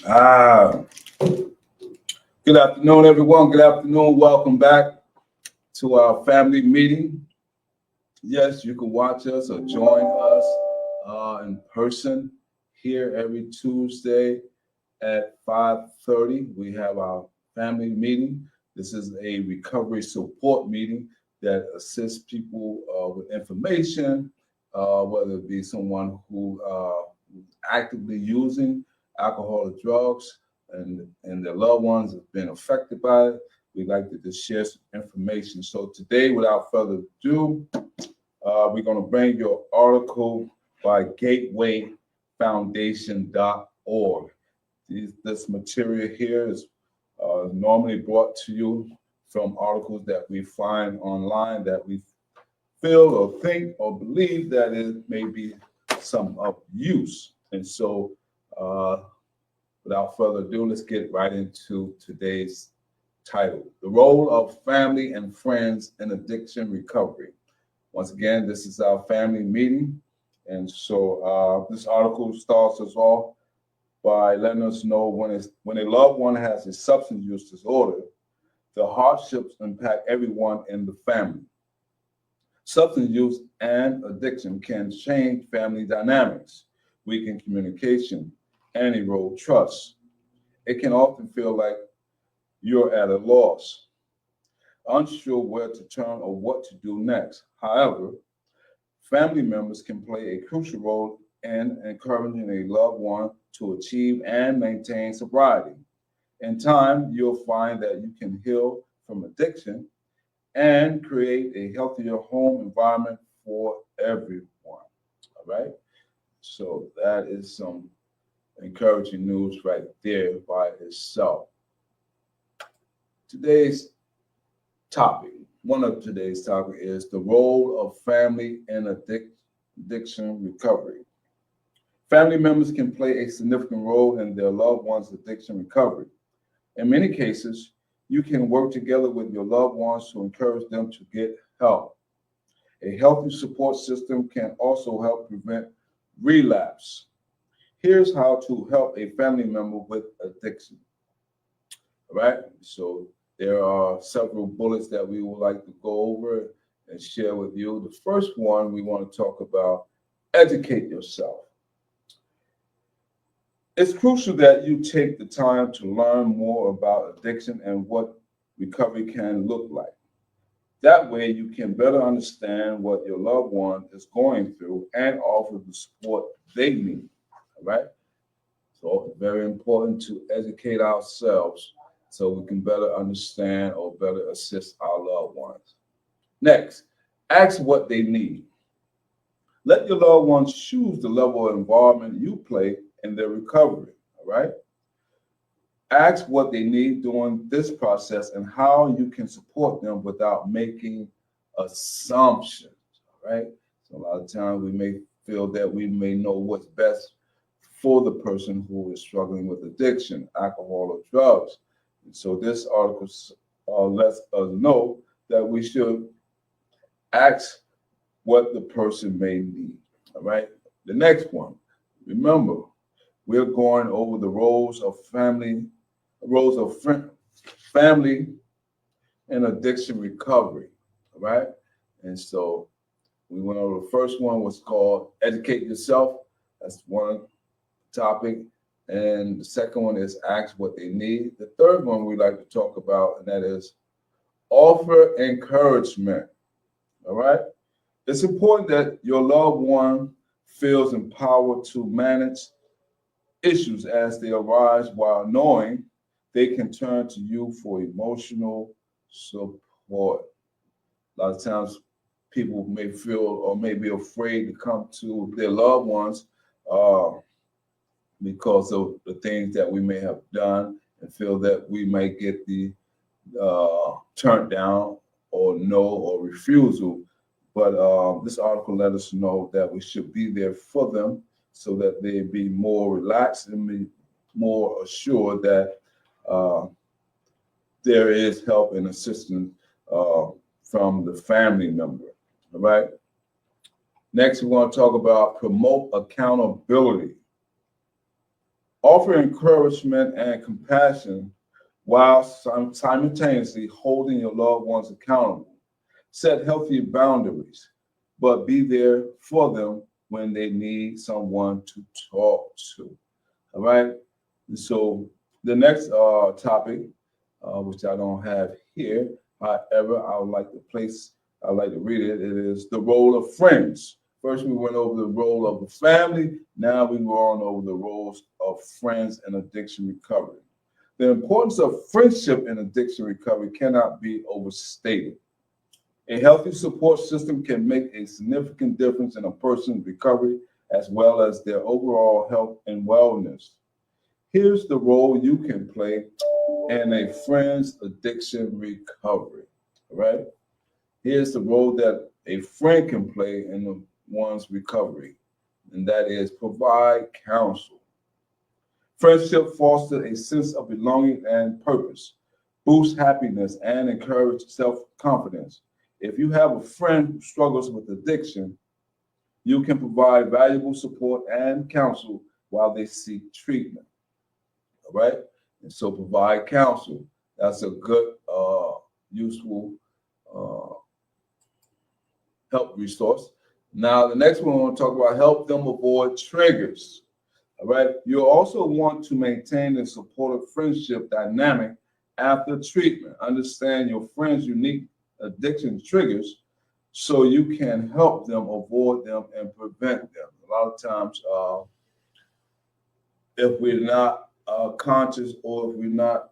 Ah, good afternoon, everyone. Good afternoon. Welcome back to our family meeting. Yes, you can watch us or join us in person here every Tuesday at 5:30. We have our family meeting. This is a recovery support meeting that assists people with information, whether it be someone who actively using alcohol or drugs and their loved ones have been affected by it. We'd like to just share some information. So today, without further ado, we're going to bring you an article by gatewayfoundation.org. This material here is normally brought to you from articles that we find online that we feel or think or believe that it may be some of use. And so, without further ado, let's get right into today's title: The Role of Family and Friends in Addiction Recovery. Once again, this is our family meeting. And so this article starts us off by letting us know when a loved one has a substance use disorder, the hardships impact everyone in the family. Substance use and addiction can change family dynamics, weaken communication, and erode trust. It can often feel like you're at a loss, unsure where to turn or what to do next. However, family members can play a crucial role in encouraging a loved one to achieve and maintain sobriety. In time, you'll find that you can heal from addiction and create a healthier home environment for everyone. All right. So that is some encouraging news right there by itself. Today's topic, one of today's topic is the role of family in addiction recovery. Family members can play a significant role in their loved one's addiction recovery. In many cases, you can work together with your loved ones to encourage them to get help. A healthy support system can also help prevent relapse. Here's how to help a family member with addiction. All right, so there are several bullets that we would like to go over and share with you. The first one we want to talk about: educate yourself. It's crucial that you take the time to learn more about addiction and what recovery can look like. That way, you can better understand what your loved one is going through and offer the support they need. All right. So it's very important to educate ourselves so we can better understand or better assist our loved ones. Next, ask what they need. Let your loved ones choose the level of involvement you play in their recovery. All right. Ask what they need during this process and how you can support them without making assumptions. All right. So a lot of times we may feel that we may know what's best for the person who is struggling with addiction, alcohol, or drugs. And so this article lets us know that we should ask what the person may need. All right. The next one, remember, we're going over the roles of family and addiction recovery. All right. And so we went over the first one was called educate yourself. That's one topic. And the second one is ask what they need. The third one we like to talk about, and that is offer encouragement. All right. It's important that your loved one feels empowered to manage issues as they arise while knowing they can turn to you for emotional support. A lot of times people may feel or may be afraid to come to their loved ones because of the things that we may have done and feel that we might get the turned down or no or refusal. But this article let us know that we should be there for them so that they be more relaxed and be more assured that there is help and assistance from the family member. All right. Next, we want to talk about promote accountability. Offer encouragement and compassion while simultaneously holding your loved ones accountable. Set healthy boundaries, but be there for them when they need someone to talk to. All right. So the next topic, which I don't have here, however, I'd like to read it. It is the role of friends. First, we went over the role of the family. Now we go on over the roles of friends in addiction recovery. The importance of friendship in addiction recovery cannot be overstated. A healthy support system can make a significant difference in a person's recovery as well as their overall health and wellness. Here's the role you can play in a friend's addiction recovery. All right? Here's the role that a friend can play in one's recovery, and that is provide counsel. Friendship fosters a sense of belonging and purpose, boosts happiness, and encourages self-confidence. If you have a friend who struggles with addiction, you can provide valuable support and counsel while they seek treatment. All right? And so provide counsel. That's a good, useful help resource. Now, the next one I want to talk about help them avoid triggers. All right. You also want to maintain a supportive friendship dynamic after treatment. Understand your friend's unique addiction triggers so you can help them avoid them and prevent them. A lot of times, if we're not conscious or if we're not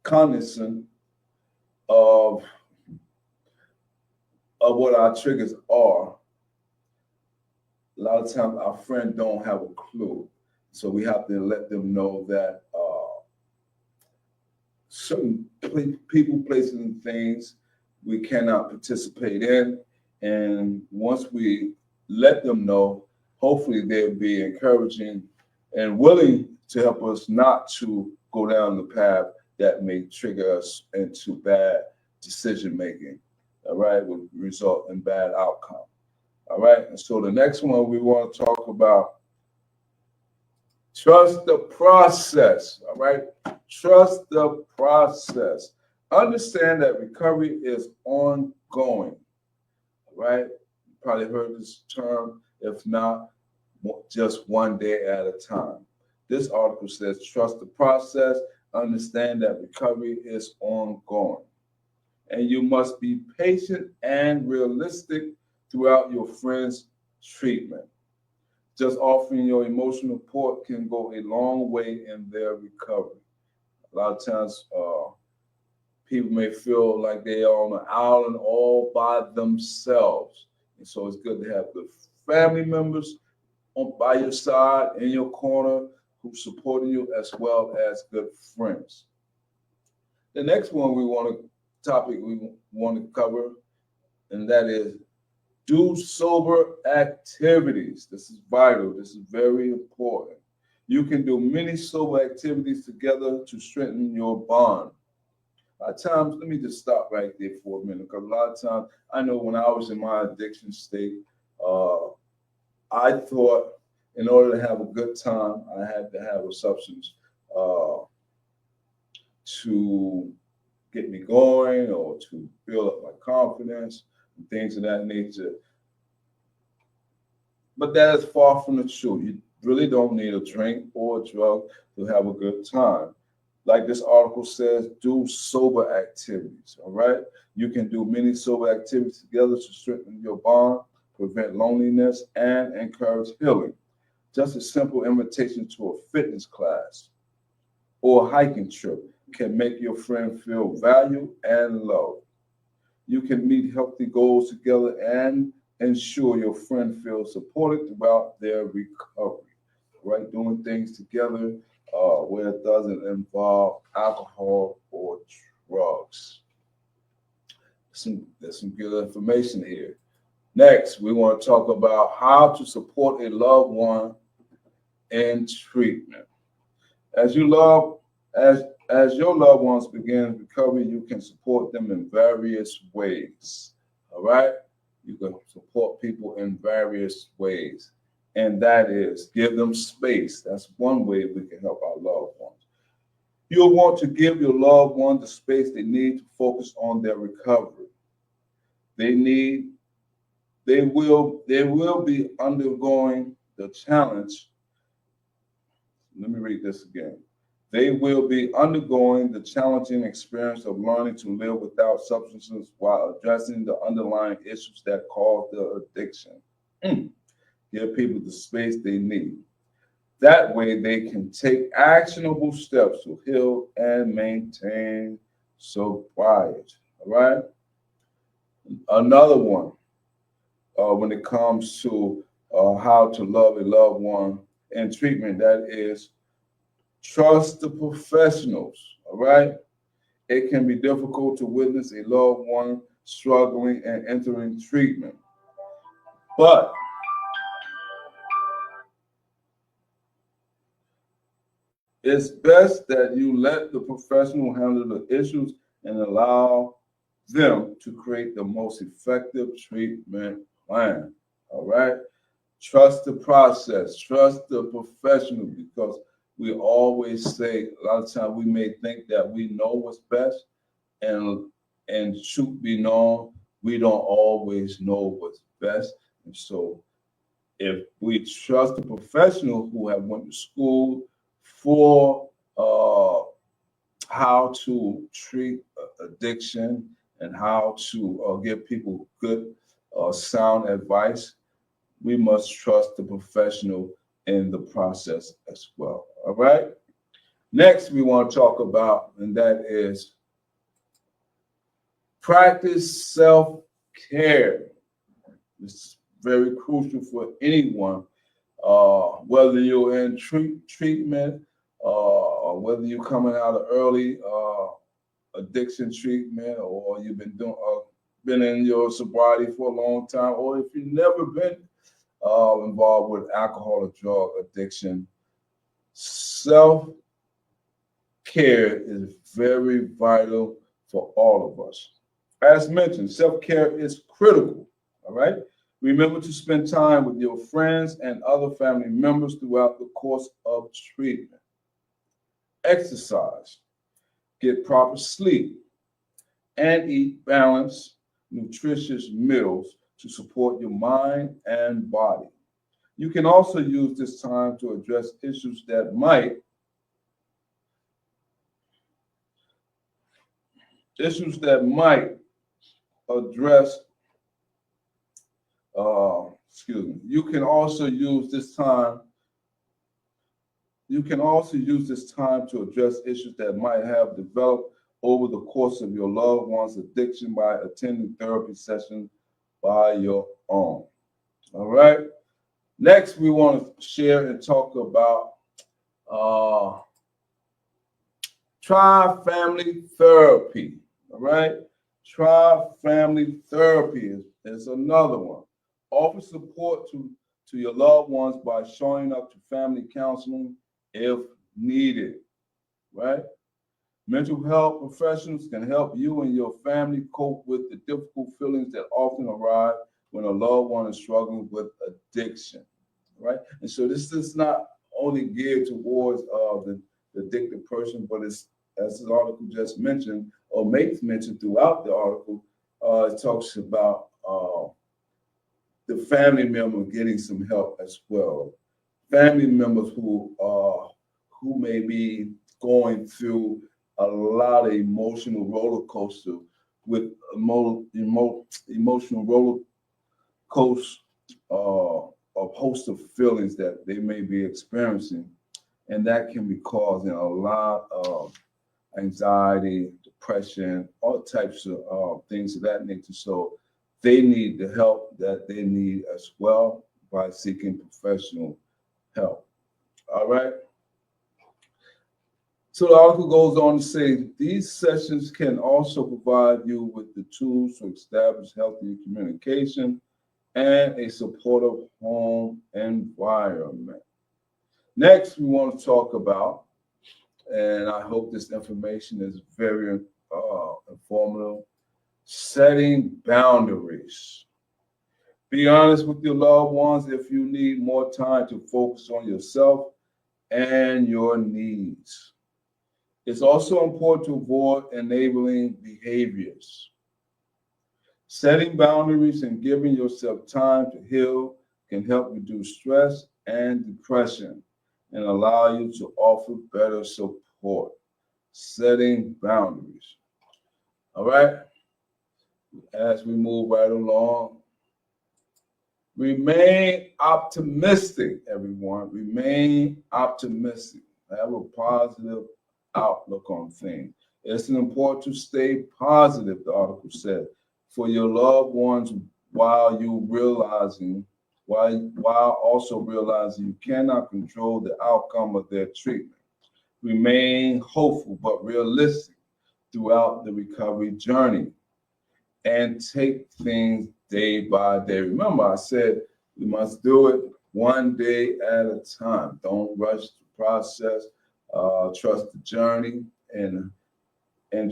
cognizant of what our triggers are, a lot of times our friends don't have a clue. So we have to let them know that certain people, places, and things we cannot participate in. And once we let them know, hopefully they'll be encouraging and willing to help us not to go down the path that may trigger us into bad decision making. All right, will result in bad outcome. All right, and so the next one we want to talk about, trust the process. All right, trust the process. Understand that recovery is ongoing. All right, you probably heard this term. If not, just one day at a time. This article says, trust the process. Understand that recovery is ongoing. And you must be patient and realistic throughout your friend's treatment. Just offering your emotional support can go a long way in their recovery. A lot of times, people may feel like they are on an island all by themselves. And so it's good to have the family members by your side, in your corner, who's supporting you, as well as good friends. The next one we want to cover, and that is do sober activities. This is vital. This is very important. You can do many sober activities together to strengthen your bond. A lot of times, let me just stop right there for a minute, because a lot of times, I know when I was in my addiction state, I thought in order to have a good time, I had to have a substance to get me going or to build up my confidence and things of that nature. But that is far from the truth. You really don't need a drink or a drug to have a good time. Like this article says, do sober activities, all right? You can do many sober activities together to strengthen your bond, prevent loneliness, and encourage healing. Just a simple invitation to a fitness class or a hiking trip can make your friend feel valued and loved. You can meet healthy goals together and ensure your friend feels supported throughout their recovery, right? Doing things together where it doesn't involve alcohol or drugs. There's some good information here. Next, we want to talk about how to support a loved one in treatment. As you love, as your loved ones begin recovery, you can support them in various ways. All right? You can support people in various ways. and that is give them space. That's one way we can help our loved ones. You'll want to give your loved one the space they need to focus on their recovery. They will be undergoing the challenge. Let me read this again. They will be undergoing the challenging experience of learning to live without substances while addressing the underlying issues that cause the addiction. Give people the space they need. That way, they can take actionable steps to heal and maintain sobriety. All right. Another one, when it comes to how to love a loved one in treatment, that is trust the professionals. All right. It can be difficult to witness a loved one struggling and entering treatment, but it's best that you let the professional handle the issues and allow them to create the most effective treatment plan. All right. Trust the process, trust the professional, because we always say a lot of times we may think that we know what's best, and truth be known, we don't always know what's best. And so if we trust the professional who have went to school for how to treat addiction and how to give people good, sound advice, we must trust the professional in the process as well. All right. Next, we want to talk about, and that is practice self-care. This is very crucial for anyone, whether you're in treatment, or whether you're coming out of early addiction treatment, or you've been in your sobriety for a long time, or if you've never been involved with alcohol or drug addiction. Self-care is very vital for all of us. As mentioned, self-care is critical, all right? Remember to spend time with your friends and other family members throughout the course of treatment. Exercise, get proper sleep, and eat balanced, nutritious meals to support your mind and body. You can also use this time to address issues that might address you can also use this time to address issues that might have developed over the course of your loved one's addiction by attending therapy sessions by your own. All right. Next, we want to share and talk about try family therapy. All right. Try family therapy is another one. Offer support to your loved ones by showing up to family counseling if needed. Right. Mental health professionals can help you and your family cope with the difficult feelings that often arise when a loved one is struggling with addiction, right? And so this is not only geared towards the addicted person, but it's, as the article just mentioned, or makes mention throughout the article, it talks about the family member getting some help as well. Family members who may be going through a lot of emotional roller coaster with emotional roller coaster of host of feelings that they may be experiencing, and that can be causing a lot of anxiety, depression, all types of things of that nature. So they need the help that they need as well by seeking professional help. All right. So the article goes on to say these sessions can also provide you with the tools to establish healthy communication and a supportive home environment. Next, we want to talk about, and I hope this information is very informative, setting boundaries. Be honest with your loved ones if you need more time to focus on yourself and your needs. It's also important to avoid enabling behaviors. Setting boundaries and giving yourself time to heal can help reduce stress and depression and allow you to offer better support. Setting boundaries. All right, as we move right along, remain optimistic, everyone. Remain optimistic. Have a positive outlook on things. It's important to stay positive, the article said, for your loved ones while also realizing you cannot control the outcome of their treatment. Remain hopeful but realistic throughout the recovery journey and take things day by day. Remember, I said we must do it one day at a time. Don't rush the process. Trust the journey, and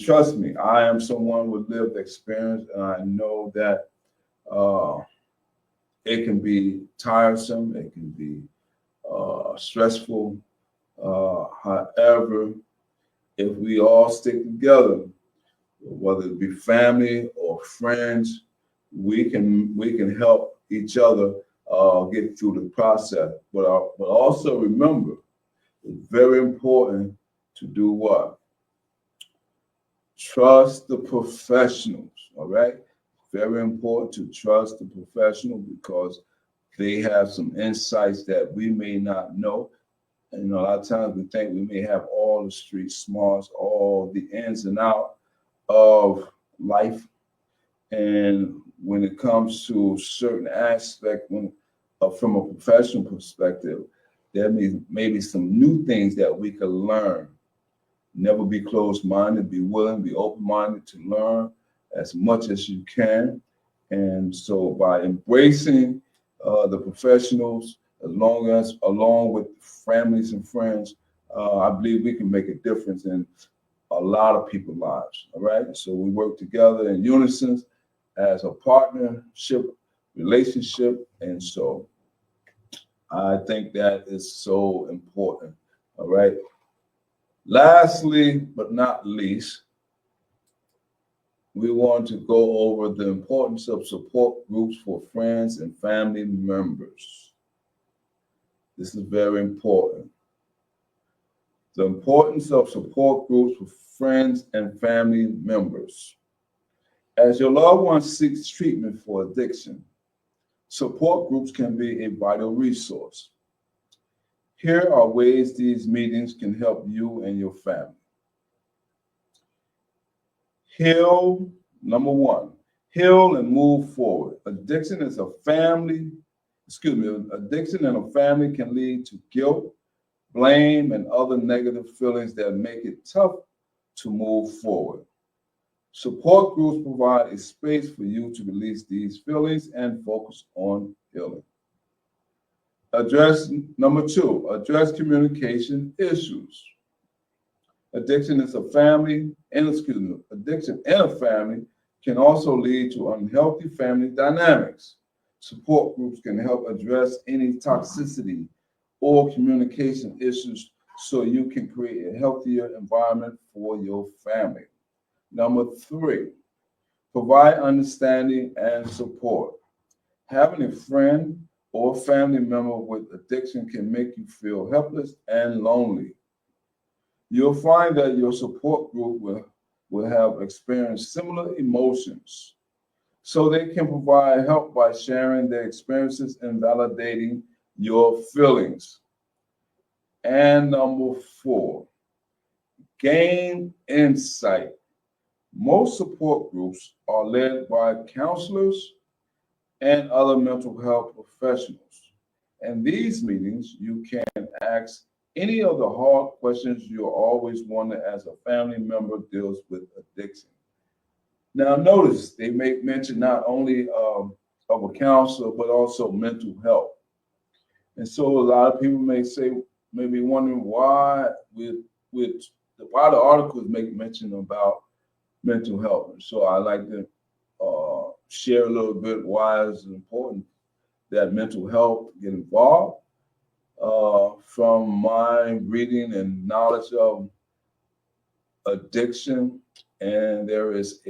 trust me, I am someone with lived experience, and I know that it can be tiresome, it can be stressful. However, if we all stick together, whether it be family or friends, we can help each other get through the process. But also remember, it's very important to do what? Trust the professionals. All right, very important to trust the professional because they have some insights that we may not know. And a lot of times we think we may have all the street smarts, all the ins and outs of life. And when it comes to certain aspect, from a professional perspective, there may be some new things that we could learn. Never be closed-minded, be willing, be open-minded to learn as much as you can. And so by embracing the professionals, along with families and friends, I believe we can make a difference in a lot of people's lives. All right. So we work together in unison as a partnership relationship. And so I think that is so important. All right. Lastly, but not least, we want to go over the importance of support groups for friends and family members. This is very important. The importance of support groups for friends and family members. As your loved one seeks treatment for addiction, support groups can be a vital resource. Here are ways these meetings can help you and your family. Heal, number one, heal and move forward. Addiction and a family can lead to guilt, blame, and other negative feelings that make it tough to move forward. Support groups provide a space for you to release these feelings and focus on healing. Number two, address communication issues. Addiction in a family can also lead to unhealthy family dynamics. Support groups can help address any toxicity or communication issues so you can create a healthier environment for your family. Number three, provide understanding and support. Having a friend or family member with addiction can make you feel helpless and lonely. You'll find that your support group will have experienced similar emotions, so they can provide help by sharing their experiences and validating your feelings. And number four, gain insight. Most support groups are led by counselors and other mental health professionals. In these meetings, you can ask any of the hard questions you always wonder as a family member deals with addiction. Now, notice they make mention not only of a counselor, but also mental health. And so a lot of people may be wondering why why the articles make mention about mental health. And so I like to share a little bit why it's important that mental health get involved. From my reading and knowledge of addiction, and there is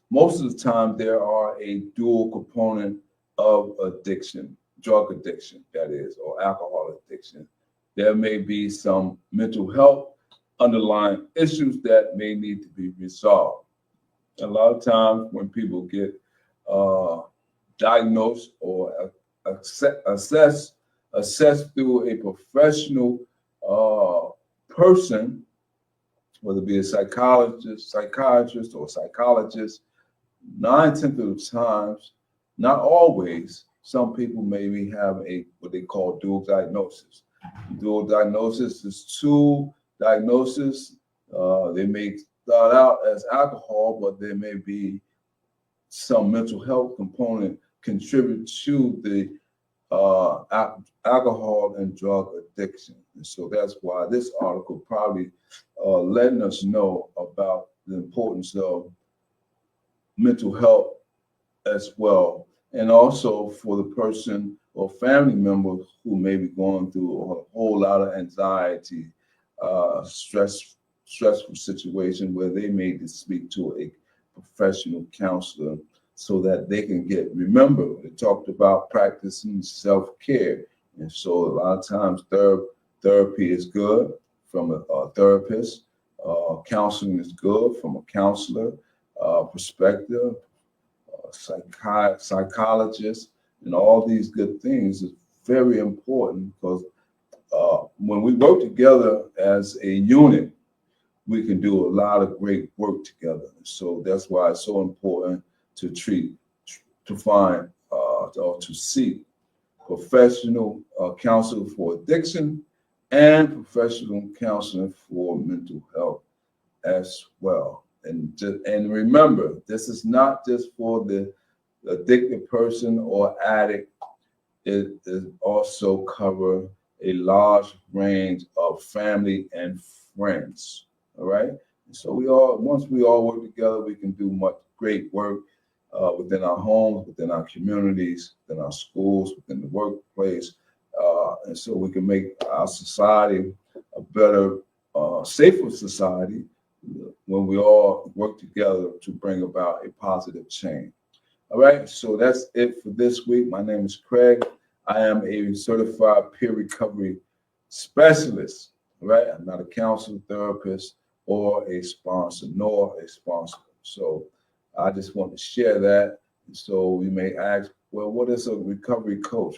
most of the time there are a dual component of addiction, drug addiction, that is, or alcohol addiction. There may be some mental health underlying issues that may need to be resolved. A lot of times when people get diagnosed or assessed through a professional person, whether it be a psychiatrist, or psychologist, 9/10 of the times, not always, some people maybe have what they call dual diagnosis. Dual diagnosis is two diagnoses. They may start out as alcohol, but there may be some mental health component contribute to the alcohol and drug addiction. And so that's why this article probably letting us know about the importance of mental health as well. And also for the person or family member who may be going through a whole lot of anxiety, stressful situation where they may need to speak to a professional counselor so that they can remember, they talked about practicing self-care. And so a lot of times therapy is good from a therapist. Counseling is good from a counselor perspective, psychologist, and all these good things is very important because when we work together as a unit, we can do a lot of great work together. So that's why it's so important to find or to seek professional counsel for addiction and professional counseling for mental health as well. And remember, this is not just for the addicted person or addict. It also cover a large range of family and friends. All right. So once we all work together, we can do much great work within our homes, within our communities, within our schools, within the workplace. And so we can make our society a better, safer society when we all work together to bring about a positive change. All right, so that's it for this week. My name is Craig. I am a certified peer recovery specialist. All right, I'm not a counselor, therapist, or a sponsor, nor a sponsor. So I just want to share that. So you may ask, well, what is a recovery coach?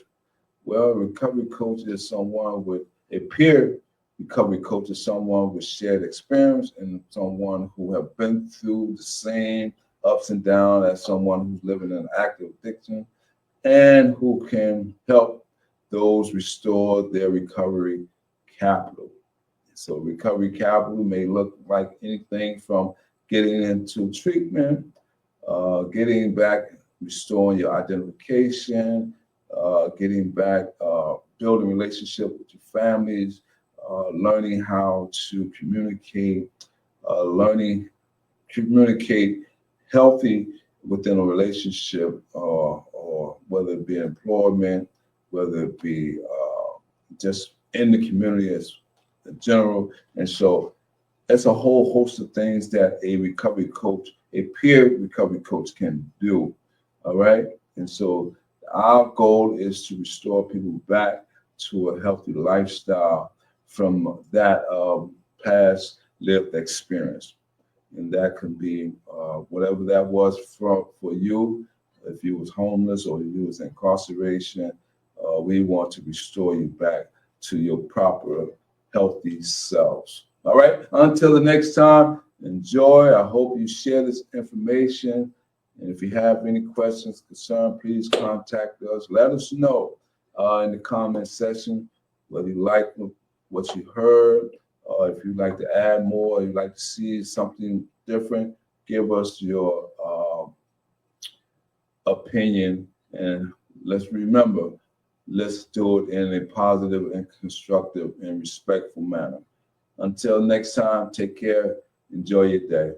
Well, a recovery coach is someone with a peer recovery coach is someone with shared experience and someone who have been through the same ups and downs as someone who's living in active addiction and who can help those restore their recovery capital. So recovery capital may look like anything from getting into treatment, getting back, restoring your identification, getting back, building relationship with your families, learning how to communicate, learning communicate healthy within a relationship, or whether it be employment, whether it be just in the community as in general. And so it's a whole host of things that a recovery coach, a peer recovery coach can do. All right. And so our goal is to restore people back to a healthy lifestyle from that past lived experience. And that can be whatever that was for you. If you was homeless or you was incarceration, we want to restore you back to your proper healthy selves. All right. Until the next time, enjoy. I hope you share this information. And if you have any questions, concern, please contact us. Let us know in the comment section whether you like what you heard, or if you'd like to add more, or you'd like to see something different, give us your opinion. And let's remember, let's do it in a positive and constructive and respectful manner. Until next time, take care. Enjoy your day.